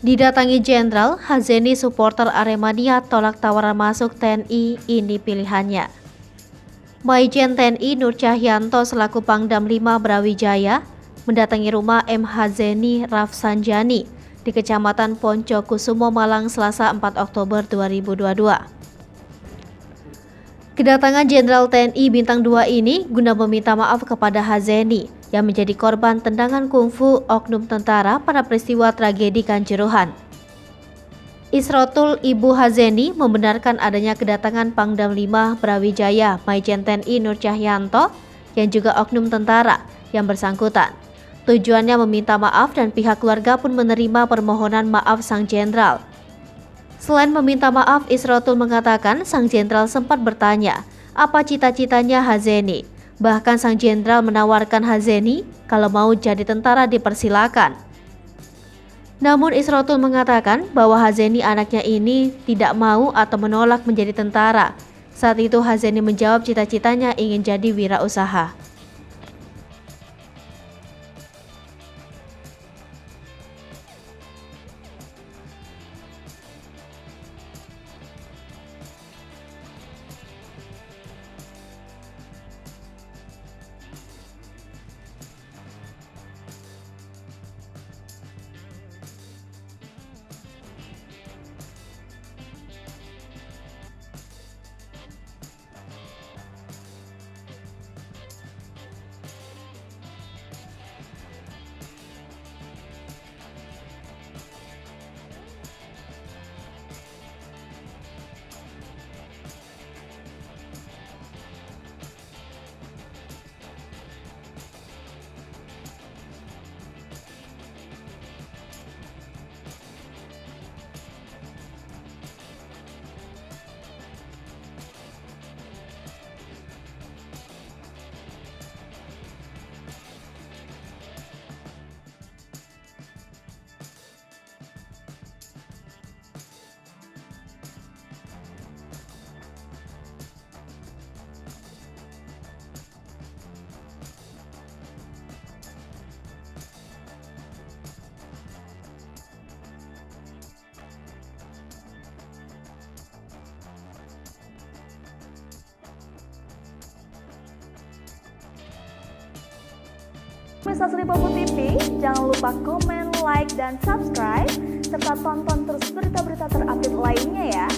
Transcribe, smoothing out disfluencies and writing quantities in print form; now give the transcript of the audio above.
Didatangi Jenderal, Hazeni supporter Aremania tolak tawaran masuk TNI, ini pilihannya. Maijen TNI Nur Cahyanto selaku Pangdam 5 Brawijaya mendatangi rumah M. Hazeni Rafsanjani di Kecamatan Poncokusumo, Malang, Selasa 4 Oktober 2022. Kedatangan Jenderal TNI Bintang 2 ini guna meminta maaf kepada Hazeni yang menjadi korban tendangan kungfu oknum tentara pada peristiwa tragedi Kanjuruhan. Isrotul Ibu Hazeni membenarkan adanya kedatangan Pangdam 5 Brawijaya Maijen TNI Nur Cahyanto yang juga oknum tentara yang bersangkutan. Tujuannya meminta maaf dan pihak keluarga pun menerima permohonan maaf sang jenderal. Selain meminta maaf, Isrotul mengatakan sang jenderal sempat bertanya apa cita-citanya Hazeni. Bahkan sang jenderal menawarkan Hazeni kalau mau jadi tentara dipersilakan. Namun Isrotul mengatakan bahwa Hazeni anaknya ini tidak mau atau menolak menjadi tentara. Saat itu Hazeni menjawab cita-citanya ingin jadi wirausaha. Pemirsa Sri Popo TV, jangan lupa komen, like, dan subscribe, serta tonton terus berita-berita terupdate lainnya ya.